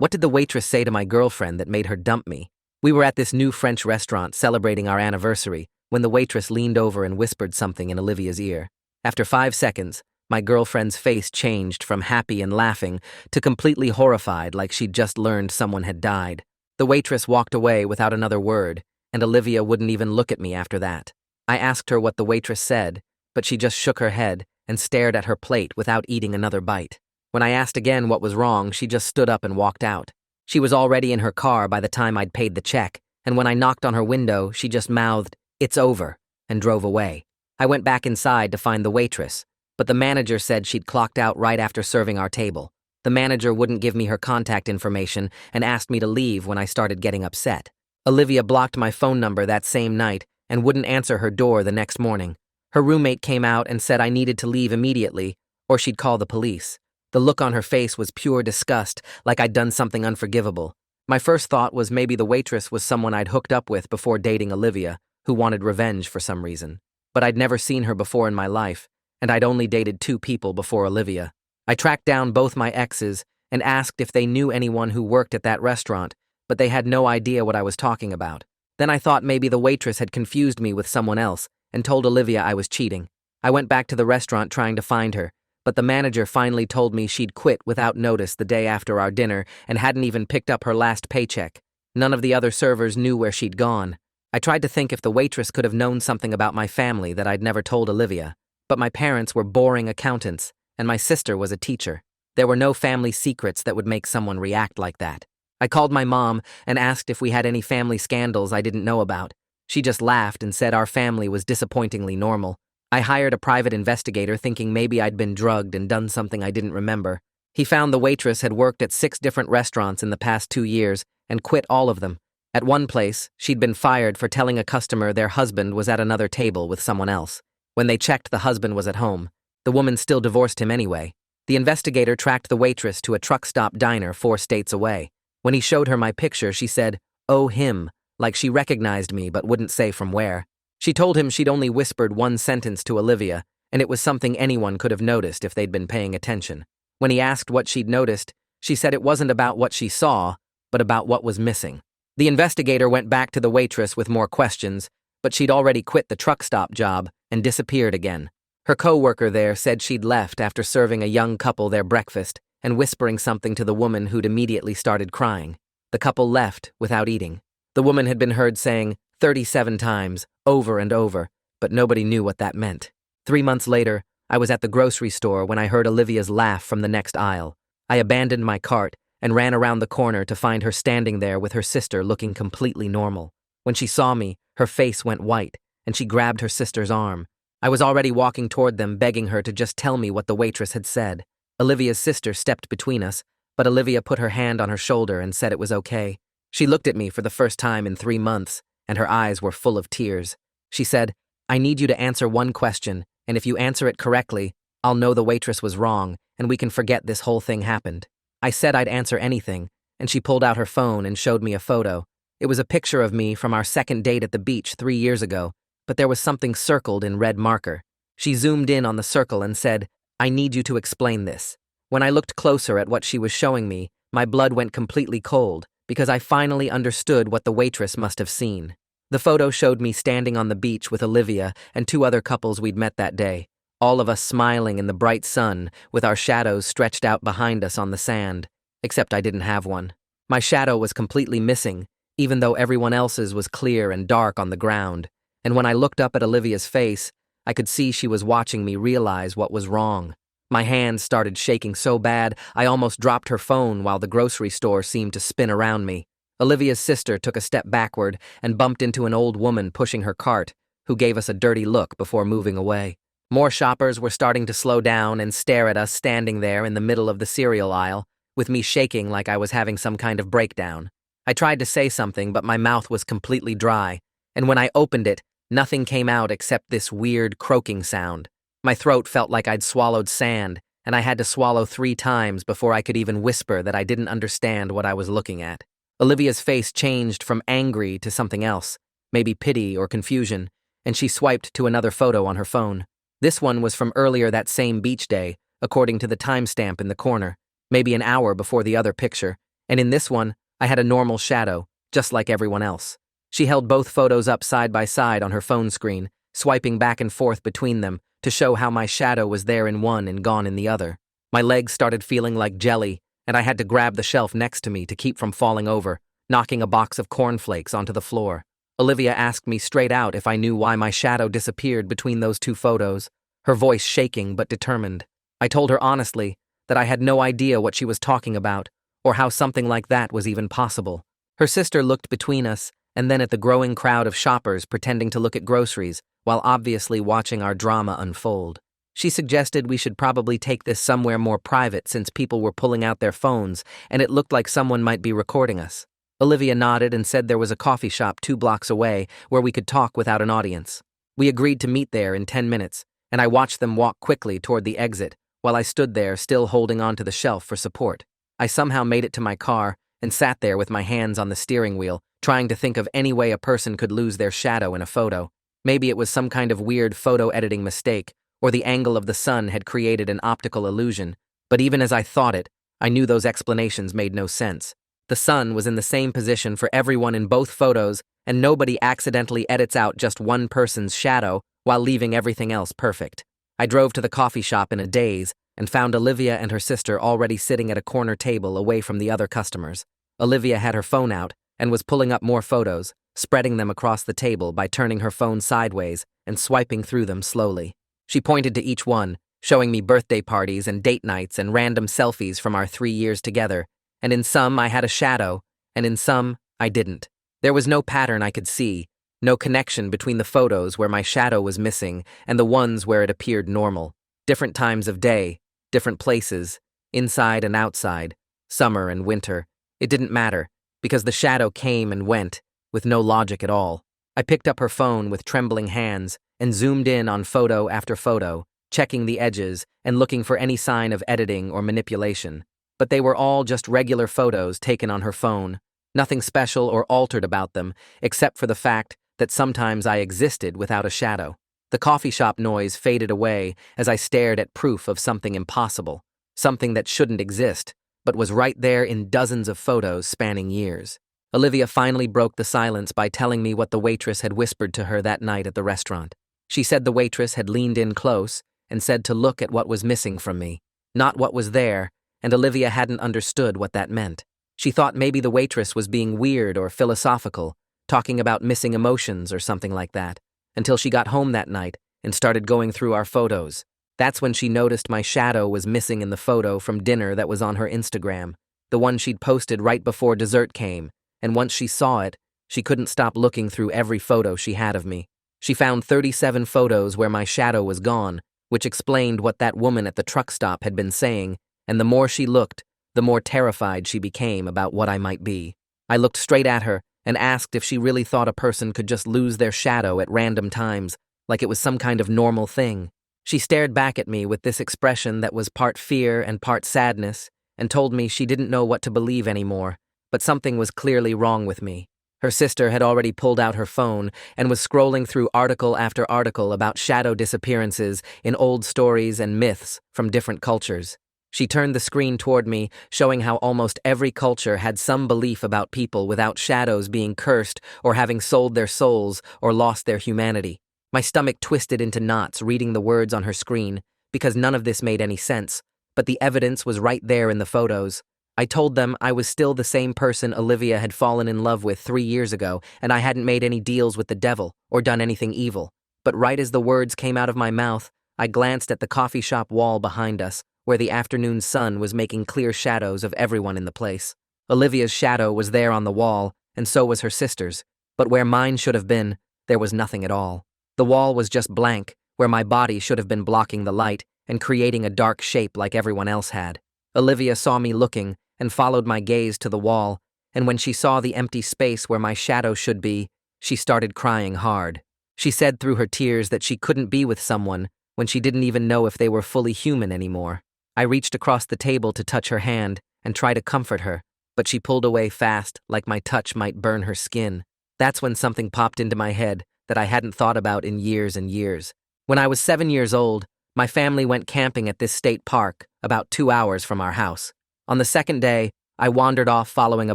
What did the waitress say to my girlfriend that made her dump me? We were at this new French restaurant celebrating our anniversary when the waitress leaned over and whispered something in Olivia's ear. After 5 seconds, my girlfriend's face changed from happy and laughing to completely horrified, like she'd just learned someone had died. The waitress walked away without another word, and Olivia wouldn't even look at me after that. I asked her what the waitress said, but she just shook her head and stared at her plate without eating another bite. When I asked again what was wrong, she just stood up and walked out. She was already in her car by the time I'd paid the check, and when I knocked on her window, she just mouthed, "It's over," and drove away. I went back inside to find the waitress, but the manager said she'd clocked out right after serving our table. The manager wouldn't give me her contact information and asked me to leave when I started getting upset. Olivia blocked my phone number that same night and wouldn't answer her door the next morning. Her roommate came out and said I needed to leave immediately, or she'd call the police. The look on her face was pure disgust, like I'd done something unforgivable. My first thought was maybe the waitress was someone I'd hooked up with before dating Olivia, who wanted revenge for some reason. But I'd never seen her before in my life, and I'd only dated 2 people before Olivia. I tracked down both my exes and asked if they knew anyone who worked at that restaurant, but they had no idea what I was talking about. Then I thought maybe the waitress had confused me with someone else and told Olivia I was cheating. I went back to the restaurant trying to find her, but the manager finally told me she'd quit without notice the day after our dinner and hadn't even picked up her last paycheck. None of the other servers knew where she'd gone. I tried to think if the waitress could have known something about my family that I'd never told Olivia, but my parents were boring accountants, and my sister was a teacher. There were no family secrets that would make someone react like that. I called my mom and asked if we had any family scandals I didn't know about. She just laughed and said our family was disappointingly normal. I hired a private investigator thinking maybe I'd been drugged and done something I didn't remember. He found the waitress had worked at 6 different restaurants in the past 2 years and quit all of them. At one place, she'd been fired for telling a customer their husband was at another table with someone else. When they checked, the husband was at home. The woman still divorced him anyway. The investigator tracked the waitress to a truck stop diner 4 states away. When he showed her my picture, she said, "Oh, him," like she recognized me but wouldn't say from where. She told him she'd only whispered 1 sentence to Olivia, and it was something anyone could have noticed if they'd been paying attention. When he asked what she'd noticed, she said it wasn't about what she saw, but about what was missing. The investigator went back to the waitress with more questions, but she'd already quit the truck stop job and disappeared again. Her co-worker there said she'd left after serving a young couple their breakfast and whispering something to the woman who'd immediately started crying. The couple left without eating. The woman had been heard saying 37 times, over and over, but nobody knew what that meant. 3 months later, I was at the grocery store when I heard Olivia's laugh from the next aisle. I abandoned my cart and ran around the corner to find her standing there with her sister looking completely normal. When she saw me, her face went white, and she grabbed her sister's arm. I was already walking toward them, begging her to just tell me what the waitress had said. Olivia's sister stepped between us, but Olivia put her hand on her shoulder and said it was okay. She looked at me for the first time in 3 months, and her eyes were full of tears. She said, "I need you to answer one question, and if you answer it correctly, I'll know the waitress was wrong, and we can forget this whole thing happened." I said I'd answer anything, and she pulled out her phone and showed me a photo. It was a picture of me from our second date at the beach 3 years ago, but there was something circled in red marker. She zoomed in on the circle and said, "I need you to explain this." When I looked closer at what she was showing me, my blood went completely cold, because I finally understood what the waitress must have seen. The photo showed me standing on the beach with Olivia and 2 other couples we'd met that day, all of us smiling in the bright sun with our shadows stretched out behind us on the sand, except I didn't have one. My shadow was completely missing, even though everyone else's was clear and dark on the ground, and when I looked up at Olivia's face, I could see she was watching me realize what was wrong. My hands started shaking so bad I almost dropped her phone while the grocery store seemed to spin around me. Olivia's sister took a step backward and bumped into an old woman pushing her cart, who gave us a dirty look before moving away. More shoppers were starting to slow down and stare at us standing there in the middle of the cereal aisle, with me shaking like I was having some kind of breakdown. I tried to say something, but my mouth was completely dry, and when I opened it, nothing came out except this weird croaking sound. My throat felt like I'd swallowed sand, and I had to swallow 3 times before I could even whisper that I didn't understand what I was looking at. Olivia's face changed from angry to something else, maybe pity or confusion, and she swiped to another photo on her phone. This one was from earlier that same beach day, according to the timestamp in the corner, maybe an hour before the other picture, And in this one, I had a normal shadow, just like everyone else. She held both photos up side by side on her phone screen, swiping back and forth between them to show how my shadow was there in one and gone in the other. My legs started feeling like jelly, and I had to grab the shelf next to me to keep from falling over, knocking a box of cornflakes onto the floor. Olivia asked me straight out if I knew why my shadow disappeared between those two photos, her voice shaking but determined. I told her honestly that I had no idea what she was talking about, or how something like that was even possible. Her sister looked between us, and then at the growing crowd of shoppers pretending to look at groceries, while obviously watching our drama unfold. She suggested we should probably take this somewhere more private since people were pulling out their phones, and it looked like someone might be recording us. Olivia nodded and said there was a coffee shop 2 blocks away where we could talk without an audience. We agreed to meet there in 10 minutes, and I watched them walk quickly toward the exit, while I stood there still holding onto the shelf for support. I somehow made it to my car and sat there with my hands on the steering wheel, trying to think of any way a person could lose their shadow in a photo. Maybe it was some kind of weird photo editing mistake, or the angle of the sun had created an optical illusion, but even as I thought it, I knew those explanations made no sense. The sun was in the same position for everyone in both photos, and nobody accidentally edits out just one person's shadow while leaving everything else perfect. I drove to the coffee shop in a daze and found Olivia and her sister already sitting at a corner table away from the other customers. Olivia had her phone out and was pulling up more photos, spreading them across the table by turning her phone sideways and swiping through them slowly. She pointed to each one, showing me birthday parties and date nights and random selfies from our 3 years together, and in some I had a shadow, and in some I didn't. There was no pattern I could see, no connection between the photos where my shadow was missing and the ones where it appeared normal. Different times of day, different places, inside and outside, summer and winter. It didn't matter, because the shadow came and went, with no logic at all. I picked up her phone with trembling hands and zoomed in on photo after photo, checking the edges and looking for any sign of editing or manipulation. But they were all just regular photos taken on her phone, nothing special or altered about them, except for the fact that sometimes I existed without a shadow. The coffee shop noise faded away as I stared at proof of something impossible, something that shouldn't exist, but was right there in dozens of photos spanning years. Olivia finally broke the silence by telling me what the waitress had whispered to her that night at the restaurant. She said the waitress had leaned in close and said to look at what was missing from me, not what was there, and Olivia hadn't understood what that meant. She thought maybe the waitress was being weird or philosophical, talking about missing emotions or something like that, until she got home that night and started going through our photos. That's when she noticed my shadow was missing in the photo from dinner that was on her Instagram, the one she'd posted right before dessert came, and once she saw it, she couldn't stop looking through every photo she had of me. She found 37 photos where my shadow was gone, which explained what that woman at the truck stop had been saying, and the more she looked, the more terrified she became about what I might be. I looked straight at her and asked if she really thought a person could just lose their shadow at random times, like it was some kind of normal thing. She stared back at me with this expression that was part fear and part sadness, and told me she didn't know what to believe anymore, but something was clearly wrong with me. Her sister had already pulled out her phone and was scrolling through article after article about shadow disappearances in old stories and myths from different cultures. She turned the screen toward me, showing how almost every culture had some belief about people without shadows being cursed or having sold their souls or lost their humanity. My stomach twisted into knots reading the words on her screen, because none of this made any sense, but the evidence was right there in the photos. I told them I was still the same person Olivia had fallen in love with 3 years ago, and I hadn't made any deals with the devil or done anything evil. But right as the words came out of my mouth, I glanced at the coffee shop wall behind us, where the afternoon sun was making clear shadows of everyone in the place. Olivia's shadow was there on the wall, and so was her sister's, but where mine should have been, there was nothing at all. The wall was just blank, where my body should have been blocking the light and creating a dark shape like everyone else had. Olivia saw me looking and followed my gaze to the wall, and when she saw the empty space where my shadow should be, she started crying hard. She said through her tears that she couldn't be with someone when she didn't even know if they were fully human anymore. I reached across the table to touch her hand and try to comfort her, but she pulled away fast, like my touch might burn her skin. That's when something popped into my head that I hadn't thought about in years and years. When I was 7 years old, my family went camping at this state park, about 2 hours from our house. On the second day, I wandered off following a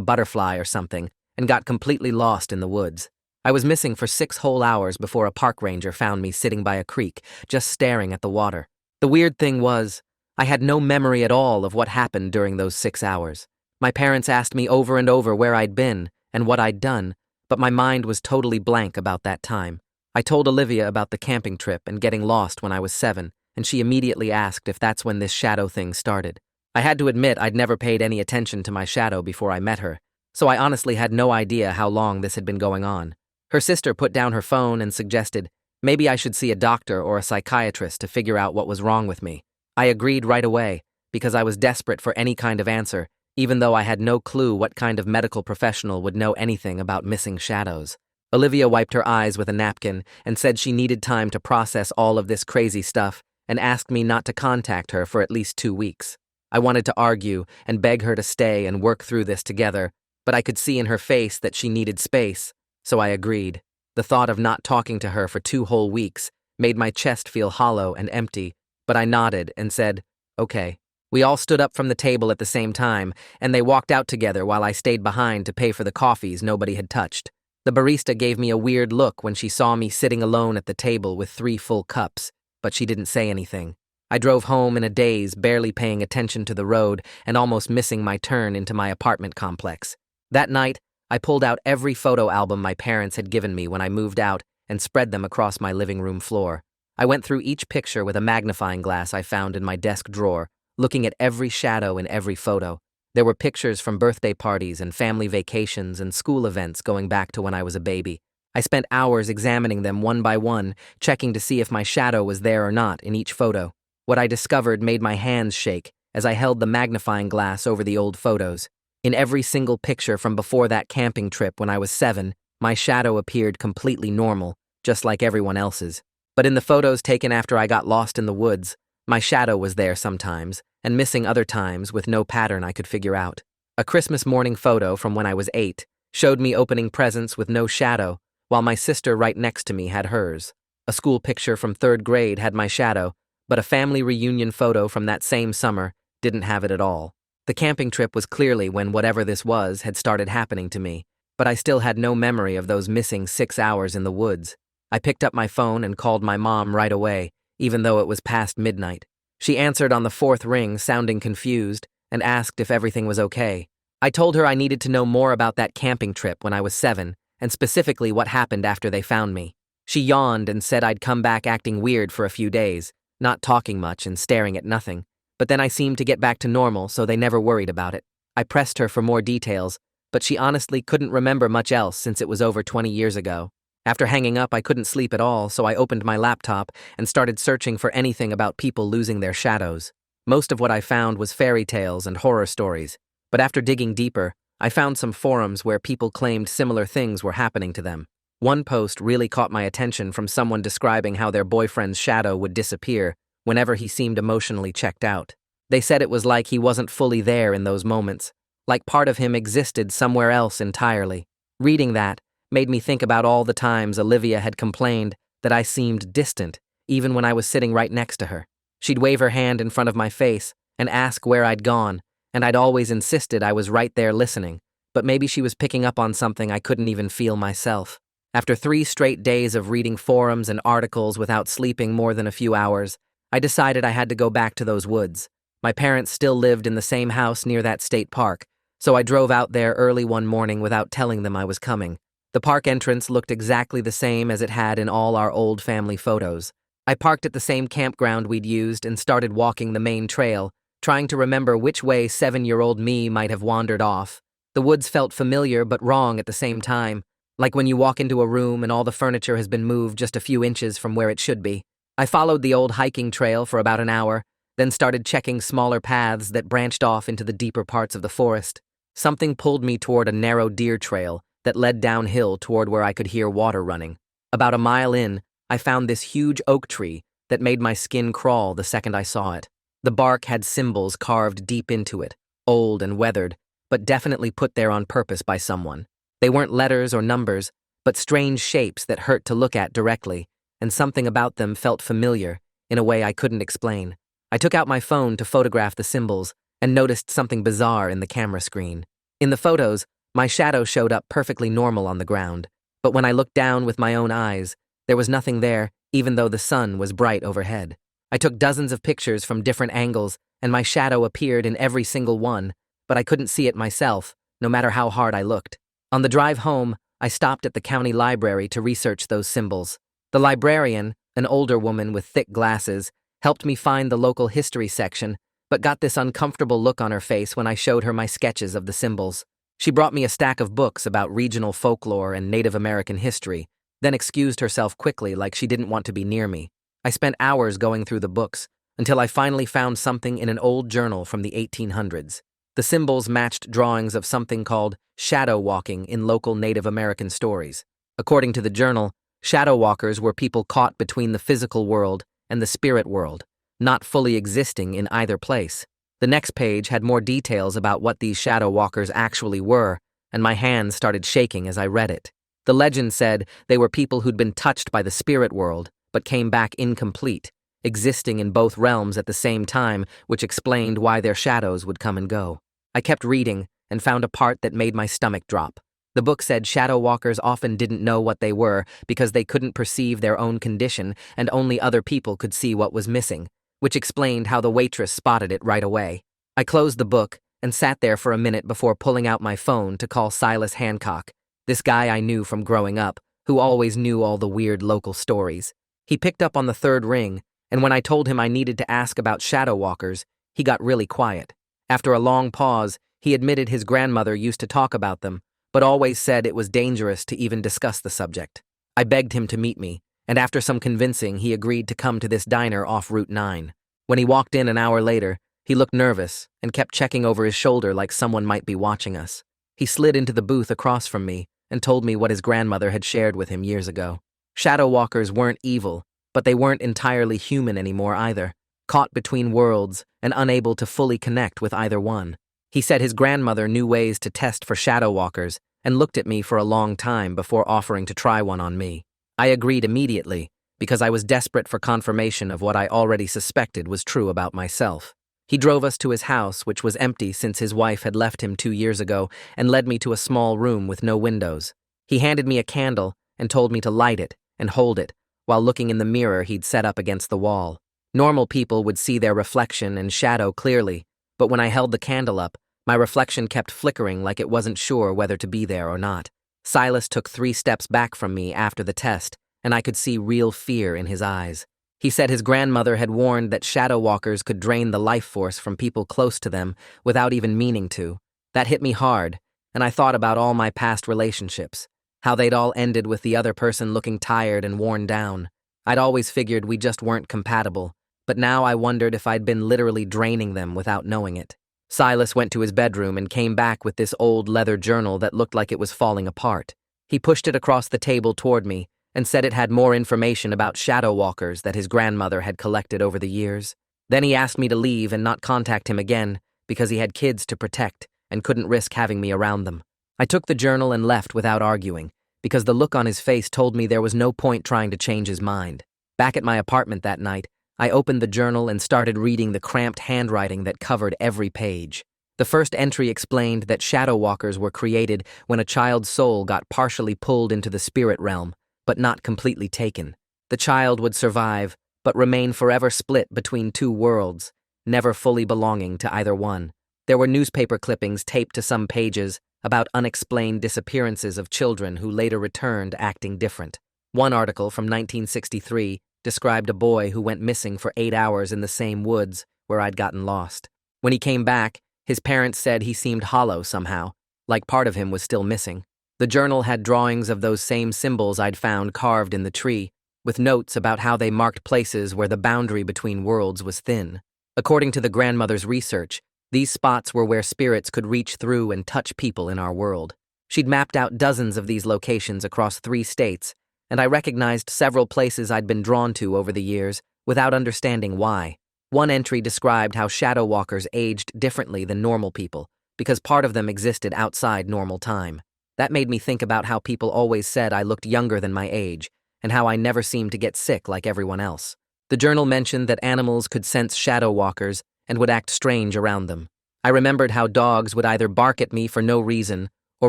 butterfly or something and got completely lost in the woods. I was missing for 6 whole hours before a park ranger found me sitting by a creek, just staring at the water. The weird thing was, I had no memory at all of what happened during those 6 hours. My parents asked me over and over where I'd been and what I'd done, but my mind was totally blank about that time. I told Olivia about the camping trip and getting lost when I was 7, and she immediately asked if that's when this shadow thing started. I had to admit I'd never paid any attention to my shadow before I met her, so I honestly had no idea how long this had been going on. Her sister put down her phone and suggested maybe I should see a doctor or a psychiatrist to figure out what was wrong with me. I agreed right away, because I was desperate for any kind of answer, even though I had no clue what kind of medical professional would know anything about missing shadows. Olivia wiped her eyes with a napkin and said she needed time to process all of this crazy stuff and asked me not to contact her for at least 2 weeks. I wanted to argue and beg her to stay and work through this together, but I could see in her face that she needed space, so I agreed. The thought of not talking to her for 2 whole weeks made my chest feel hollow and empty, but I nodded and said, okay. We all stood up from the table at the same time, and they walked out together while I stayed behind to pay for the coffees nobody had touched. The barista gave me a weird look when she saw me sitting alone at the table with 3 full cups, but she didn't say anything. I drove home in a daze, barely paying attention to the road and almost missing my turn into my apartment complex. That night, I pulled out every photo album my parents had given me when I moved out and spread them across my living room floor. I went through each picture with a magnifying glass I found in my desk drawer, looking at every shadow in every photo. There were pictures from birthday parties and family vacations and school events going back to when I was a baby. I spent hours examining them one by one, checking to see if my shadow was there or not in each photo. What I discovered made my hands shake as I held the magnifying glass over the old photos. In every single picture from before that camping trip when I was 7, my shadow appeared completely normal, just like everyone else's. But in the photos taken after I got lost in the woods, my shadow was there sometimes, and missing other times with no pattern I could figure out. A Christmas morning photo from when I was 8 showed me opening presents with no shadow, while my sister right next to me had hers. A school picture from 3rd grade had my shadow, but a family reunion photo from that same summer didn't have it at all. The camping trip was clearly when whatever this was had started happening to me, but I still had no memory of those missing 6 hours in the woods. I picked up my phone and called my mom right away, even though it was past midnight. She answered on the 4th ring, sounding confused, and asked if everything was okay. I told her I needed to know more about that camping trip when I was 7, and specifically what happened after they found me. She yawned and said I'd come back acting weird for a few days, not talking much and staring at nothing, but then I seemed to get back to normal, so they never worried about it. I pressed her for more details, but she honestly couldn't remember much else since it was over 20 years ago. After hanging up, I couldn't sleep at all, so I opened my laptop and started searching for anything about people losing their shadows. Most of what I found was fairy tales and horror stories, but after digging deeper, I found some forums where people claimed similar things were happening to them. One post really caught my attention from someone describing how their boyfriend's shadow would disappear whenever he seemed emotionally checked out. They said it was like he wasn't fully there in those moments, like part of him existed somewhere else entirely. Reading that made me think about all the times Olivia had complained that I seemed distant, even when I was sitting right next to her. She'd wave her hand in front of my face and ask where I'd gone, and I'd always insisted I was right there listening, but maybe she was picking up on something I couldn't even feel myself. After 3 straight days of reading forums and articles without sleeping more than a few hours, I decided I had to go back to those woods. My parents still lived in the same house near that state park, so I drove out there early one morning without telling them I was coming. The park entrance looked exactly the same as it had in all our old family photos. I parked at the same campground we'd used and started walking the main trail, trying to remember which way 7-year-old me might have wandered off. The woods felt familiar but wrong at the same time, like when you walk into a room and all the furniture has been moved just a few inches from where it should be. I followed the old hiking trail for about an hour, then started checking smaller paths that branched off into the deeper parts of the forest. Something pulled me toward a narrow deer trail that led downhill toward where I could hear water running. About a mile in, I found this huge oak tree that made my skin crawl the second I saw it. The bark had symbols carved deep into it, old and weathered, but definitely put there on purpose by someone. They weren't letters or numbers, but strange shapes that hurt to look at directly, and something about them felt familiar in a way I couldn't explain. I took out my phone to photograph the symbols, and noticed something bizarre in the camera screen. In the photos, my shadow showed up perfectly normal on the ground, but when I looked down with my own eyes, there was nothing there, even though the sun was bright overhead. I took dozens of pictures from different angles, and my shadow appeared in every single one, but I couldn't see it myself, no matter how hard I looked. On the drive home, I stopped at the county library to research those symbols. The librarian, an older woman with thick glasses, helped me find the local history section, but got this uncomfortable look on her face when I showed her my sketches of the symbols. She brought me a stack of books about regional folklore and Native American history, then excused herself quickly like she didn't want to be near me. I spent hours going through the books, until I finally found something in an old journal from the 1800s. The symbols matched drawings of something called shadow walking in local Native American stories. According to the journal, shadow walkers were people caught between the physical world and the spirit world, not fully existing in either place. The next page had more details about what these shadow walkers actually were, and my hands started shaking as I read it. The legend said they were people who'd been touched by the spirit world, but came back incomplete, existing in both realms at the same time, which explained why their shadows would come and go. I kept reading and found a part that made my stomach drop. The book said shadow walkers often didn't know what they were because they couldn't perceive their own condition and only other people could see what was missing, which explained how the waitress spotted it right away. I closed the book and sat there for a minute before pulling out my phone to call Silas Hancock, this guy I knew from growing up, who always knew all the weird local stories. He picked up on the third ring, and when I told him I needed to ask about shadow walkers, he got really quiet. After a long pause, he admitted his grandmother used to talk about them, but always said it was dangerous to even discuss the subject. I begged him to meet me, and after some convincing, he agreed to come to this diner off Route 9. When he walked in an hour later, he looked nervous and kept checking over his shoulder like someone might be watching us. He slid into the booth across from me and told me what his grandmother had shared with him years ago. Shadow walkers weren't evil, but they weren't entirely human anymore either, caught between worlds and unable to fully connect with either one. He said his grandmother knew ways to test for shadow walkers and looked at me for a long time before offering to try one on me. I agreed immediately because I was desperate for confirmation of what I already suspected was true about myself. He drove us to his house, which was empty since his wife had left him 2 years ago, and led me to a small room with no windows. He handed me a candle and told me to light it and hold it while looking in the mirror he'd set up against the wall. Normal people would see their reflection and shadow clearly, but when I held the candle up, my reflection kept flickering like it wasn't sure whether to be there or not. Silas took 3 steps back from me after the test, and I could see real fear in his eyes. He said his grandmother had warned that shadow walkers could drain the life force from people close to them without even meaning to. That hit me hard, and I thought about all my past relationships, how they'd all ended with the other person looking tired and worn down. I'd always figured we just weren't compatible, but now I wondered if I'd been literally draining them without knowing it. Silas went to his bedroom and came back with this old leather journal that looked like it was falling apart. He pushed it across the table toward me and said it had more information about shadow walkers that his grandmother had collected over the years. Then he asked me to leave and not contact him again because he had kids to protect and couldn't risk having me around them. I took the journal and left without arguing because the look on his face told me there was no point trying to change his mind. Back at my apartment that night, I opened the journal and started reading the cramped handwriting that covered every page. The first entry explained that shadow walkers were created when a child's soul got partially pulled into the spirit realm, but not completely taken. The child would survive, but remain forever split between 2 worlds, never fully belonging to either one. There were newspaper clippings taped to some pages about unexplained disappearances of children who later returned acting different. One article from 1963 described a boy who went missing for 8 hours in the same woods where I'd gotten lost. When he came back, his parents said he seemed hollow somehow, like part of him was still missing. The journal had drawings of those same symbols I'd found carved in the tree, with notes about how they marked places where the boundary between worlds was thin. According to the grandmother's research, these spots were where spirits could reach through and touch people in our world. She'd mapped out dozens of these locations across 3 states, and I recognized several places I'd been drawn to over the years without understanding why. One entry described how shadow walkers aged differently than normal people, because part of them existed outside normal time. That made me think about how people always said I looked younger than my age, and how I never seemed to get sick like everyone else. The journal mentioned that animals could sense shadow walkers and would act strange around them. I remembered how dogs would either bark at me for no reason or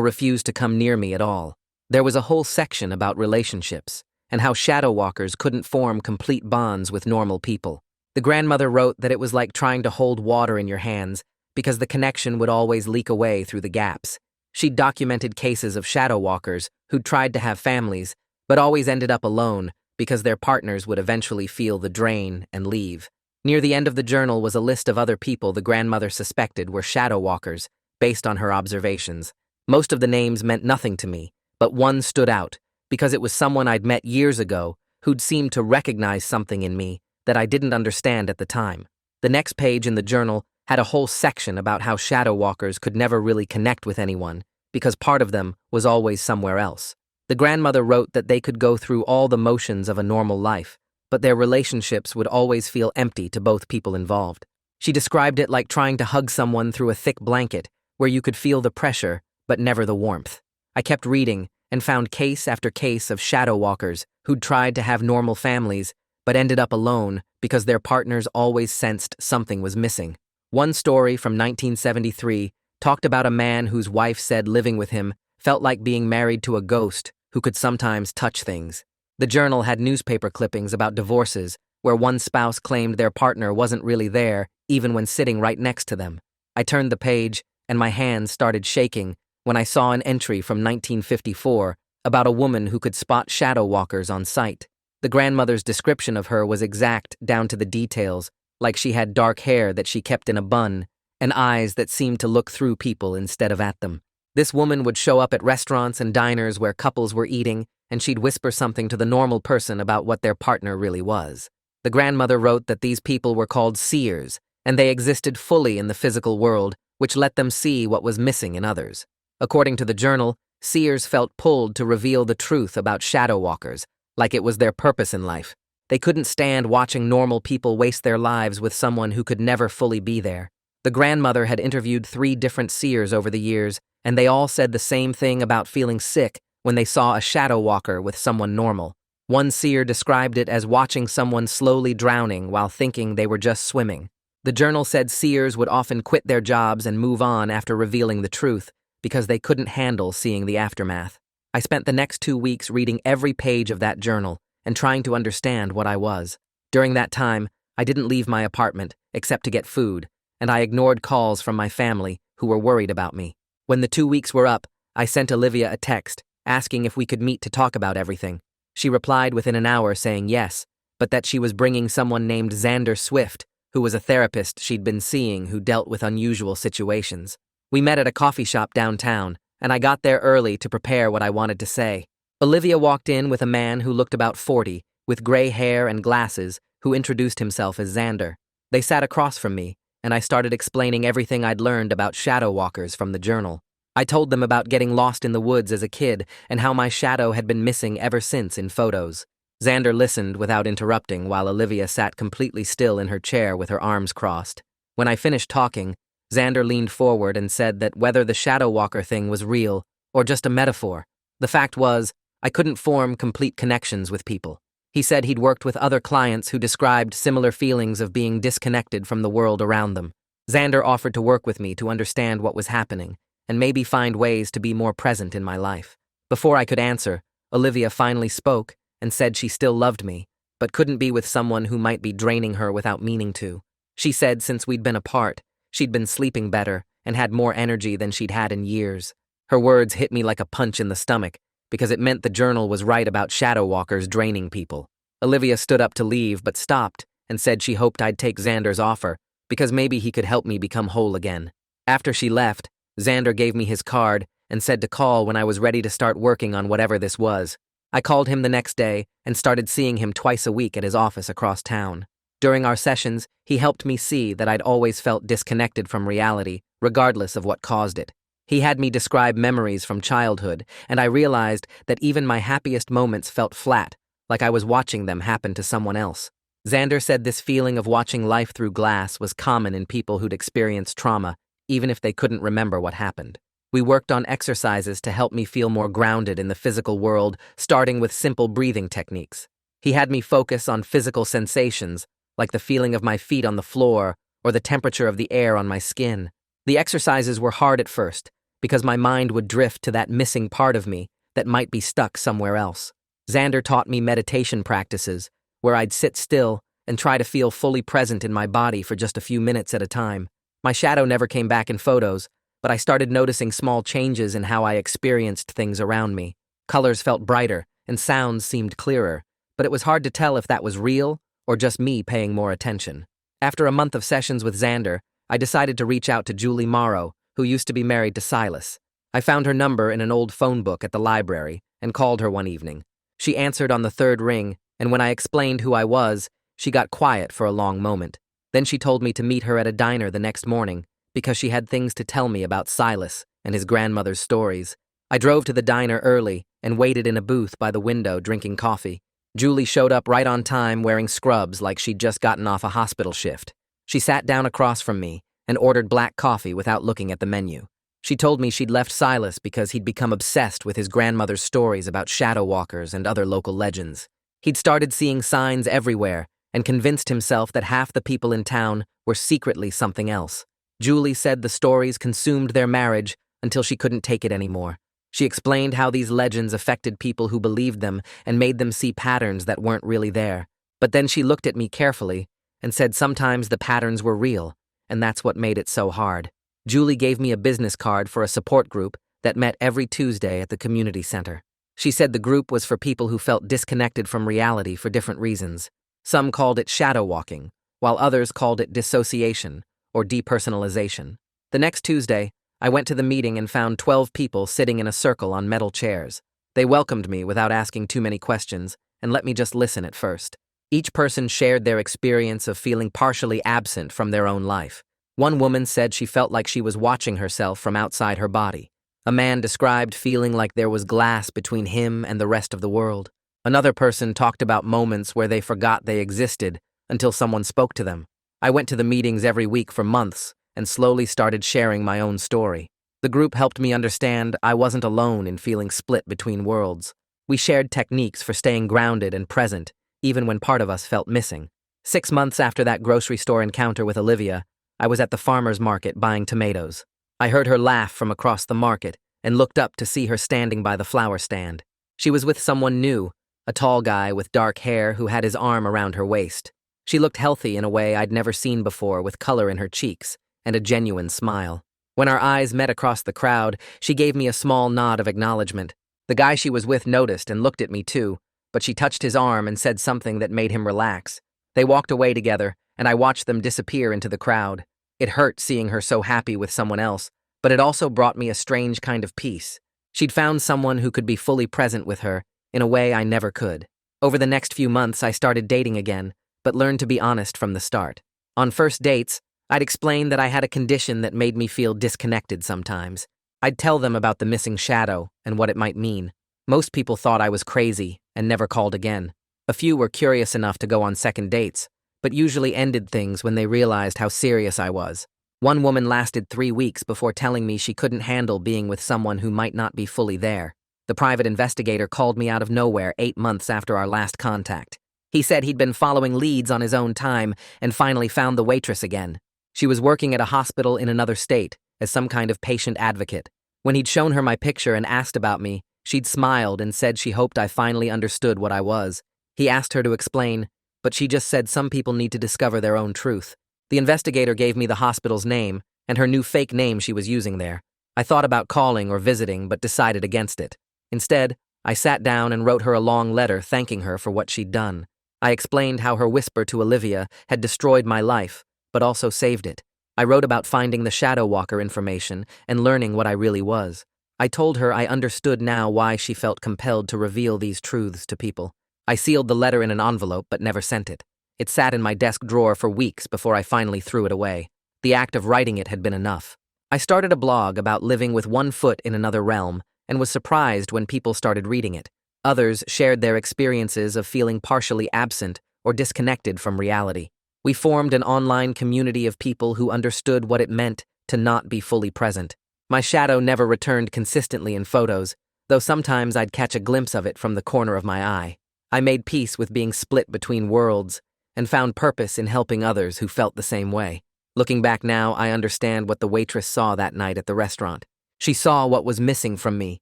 refuse to come near me at all. There was a whole section about relationships and how shadow walkers couldn't form complete bonds with normal people. The grandmother wrote that it was like trying to hold water in your hands because the connection would always leak away through the gaps. She documented cases of shadow walkers who'd tried to have families but always ended up alone because their partners would eventually feel the drain and leave. Near the end of the journal was a list of other people the grandmother suspected were shadow walkers, based on her observations. Most of the names meant nothing to me, but one stood out, because it was someone I'd met years ago who'd seemed to recognize something in me that I didn't understand at the time. The next page in the journal had a whole section about how shadow walkers could never really connect with anyone, because part of them was always somewhere else. The grandmother wrote that they could go through all the motions of a normal life, but their relationships would always feel empty to both people involved. She described it like trying to hug someone through a thick blanket, where you could feel the pressure, but never the warmth. I kept reading and found case after case of shadow walkers who'd tried to have normal families, but ended up alone because their partners always sensed something was missing. One story from 1973 talked about a man whose wife said living with him felt like being married to a ghost who could sometimes touch things. The journal had newspaper clippings about divorces where one spouse claimed their partner wasn't really there even when sitting right next to them. I turned the page and my hands started shaking when I saw an entry from 1954 about a woman who could spot shadow walkers on sight. The grandmother's description of her was exact down to the details, like she had dark hair that she kept in a bun and eyes that seemed to look through people instead of at them. This woman would show up at restaurants and diners where couples were eating, and she'd whisper something to the normal person about what their partner really was. The grandmother wrote that these people were called seers, and they existed fully in the physical world, which let them see what was missing in others. According to the journal, seers felt pulled to reveal the truth about shadow walkers, like it was their purpose in life. They couldn't stand watching normal people waste their lives with someone who could never fully be there. The grandmother had interviewed 3 different seers over the years, and they all said the same thing about feeling sick when they saw a shadow walker with someone normal. One seer described it as watching someone slowly drowning while thinking they were just swimming. The journal said seers would often quit their jobs and move on after revealing the truth because they couldn't handle seeing the aftermath. I spent the next 2 weeks reading every page of that journal and trying to understand what I was. During that time, I didn't leave my apartment except to get food, and I ignored calls from my family who were worried about me. When the 2 weeks were up, I sent Olivia a text asking if we could meet to talk about everything. She replied within an hour saying yes, but that she was bringing someone named Xander Swift, who was a therapist she'd been seeing who dealt with unusual situations. We met at a coffee shop downtown, and I got there early to prepare what I wanted to say. Olivia walked in with a man who looked about 40, with gray hair and glasses, who introduced himself as Xander. They sat across from me, and I started explaining everything I'd learned about shadow walkers from the journal. I told them about getting lost in the woods as a kid and how my shadow had been missing ever since in photos. Xander listened without interrupting while Olivia sat completely still in her chair with her arms crossed. When I finished talking, Xander leaned forward and said that whether the shadow walker thing was real or just a metaphor, the fact was, I couldn't form complete connections with people. He said he'd worked with other clients who described similar feelings of being disconnected from the world around them. Xander offered to work with me to understand what was happening and maybe find ways to be more present in my life. Before I could answer, Olivia finally spoke and said she still loved me, but couldn't be with someone who might be draining her without meaning to. She said since we'd been apart, she'd been sleeping better and had more energy than she'd had in years. Her words hit me like a punch in the stomach because it meant the journal was right about shadow walkers draining people. Olivia stood up to leave but stopped and said she hoped I'd take Xander's offer because maybe he could help me become whole again. After she left, Xander gave me his card and said to call when I was ready to start working on whatever this was. I called him the next day and started seeing him twice a week at his office across town. During our sessions, he helped me see that I'd always felt disconnected from reality, regardless of what caused it. He had me describe memories from childhood, and I realized that even my happiest moments felt flat, like I was watching them happen to someone else. Xander said this feeling of watching life through glass was common in people who'd experienced trauma, even if they couldn't remember what happened. We worked on exercises to help me feel more grounded in the physical world, starting with simple breathing techniques. He had me focus on physical sensations, like the feeling of my feet on the floor or the temperature of the air on my skin. The exercises were hard at first, because my mind would drift to that missing part of me that might be stuck somewhere else. Xander taught me meditation practices, where I'd sit still and try to feel fully present in my body for just a few minutes at a time. My shadow never came back in photos, but I started noticing small changes in how I experienced things around me. Colors felt brighter, and sounds seemed clearer, but it was hard to tell if that was real or just me paying more attention. After a month of sessions with Xander, I decided to reach out to Julie Morrow, who used to be married to Silas. I found her number in an old phone book at the library and called her one evening. She answered on the third ring, and when I explained who I was, she got quiet for a long moment. Then she told me to meet her at a diner the next morning because she had things to tell me about Silas and his grandmother's stories. I drove to the diner early and waited in a booth by the window drinking coffee. Julie showed up right on time wearing scrubs like she'd just gotten off a hospital shift. She sat down across from me and ordered black coffee without looking at the menu. She told me she'd left Silas because he'd become obsessed with his grandmother's stories about shadow walkers and other local legends. He'd started seeing signs everywhere and convinced himself that half the people in town were secretly something else. Julie said the stories consumed their marriage until she couldn't take it anymore. She explained how these legends affected people who believed them and made them see patterns that weren't really there. But then she looked at me carefully and said sometimes the patterns were real, and that's what made it so hard. Julie gave me a business card for a support group that met every Tuesday at the community center. She said the group was for people who felt disconnected from reality for different reasons. Some called it shadow walking, while others called it dissociation or depersonalization. The next Tuesday, I went to the meeting and found 12 people sitting in a circle on metal chairs. They welcomed me without asking too many questions and let me just listen at first. Each person shared their experience of feeling partially absent from their own life. One woman said she felt like she was watching herself from outside her body. A man described feeling like there was glass between him and the rest of the world. Another person talked about moments where they forgot they existed until someone spoke to them. I went to the meetings every week for months and slowly started sharing my own story. The group helped me understand I wasn't alone in feeling split between worlds. We shared techniques for staying grounded and present, even when part of us felt missing. 6 months after that grocery store encounter with Olivia, I was at the farmer's market buying tomatoes. I heard her laugh from across the market and looked up to see her standing by the flower stand. She was with someone new, a tall guy with dark hair who had his arm around her waist. She looked healthy in a way I'd never seen before, with color in her cheeks and a genuine smile. When our eyes met across the crowd, she gave me a small nod of acknowledgement. The guy she was with noticed and looked at me too, but she touched his arm and said something that made him relax. They walked away together, and I watched them disappear into the crowd. It hurt seeing her so happy with someone else, but it also brought me a strange kind of peace. She'd found someone who could be fully present with her, in a way I never could. Over the next few months, I started dating again, but learned to be honest from the start. On first dates, I'd explain that I had a condition that made me feel disconnected sometimes. I'd tell them about the missing shadow and what it might mean. Most people thought I was crazy and never called again. A few were curious enough to go on second dates, but usually ended things when they realized how serious I was. One woman lasted 3 weeks before telling me she couldn't handle being with someone who might not be fully there. The private investigator called me out of nowhere 8 months after our last contact. He said he'd been following leads on his own time and finally found the waitress again. She was working at a hospital in another state as some kind of patient advocate. When he'd shown her my picture and asked about me, she'd smiled and said she hoped I finally understood what I was. He asked her to explain, but she just said some people need to discover their own truth. The investigator gave me the hospital's name and her new fake name she was using there. I thought about calling or visiting, but decided against it. Instead, I sat down and wrote her a long letter thanking her for what she'd done. I explained how her whisper to Olivia had destroyed my life, but also saved it. I wrote about finding the Shadow Walker information and learning what I really was. I told her I understood now why she felt compelled to reveal these truths to people. I sealed the letter in an envelope but never sent it. It sat in my desk drawer for weeks before I finally threw it away. The act of writing it had been enough. I started a blog about living with one foot in another realm and was surprised when people started reading it. Others shared their experiences of feeling partially absent or disconnected from reality. We formed an online community of people who understood what it meant to not be fully present. My shadow never returned consistently in photos, though sometimes I'd catch a glimpse of it from the corner of my eye. I made peace with being split between worlds and found purpose in helping others who felt the same way. Looking back now, I understand what the waitress saw that night at the restaurant. She saw what was missing from me,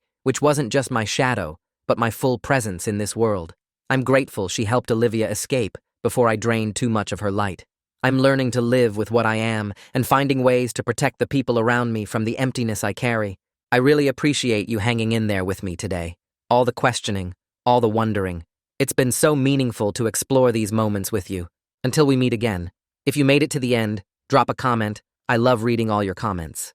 which wasn't just my shadow, but my full presence in this world. I'm grateful she helped Olivia escape before I drained too much of her light. I'm learning to live with what I am and finding ways to protect the people around me from the emptiness I carry. I really appreciate you hanging in there with me today. All the questioning, all the wondering. It's been so meaningful to explore these moments with you. Until we meet again. If you made it to the end, drop a comment. I love reading all your comments.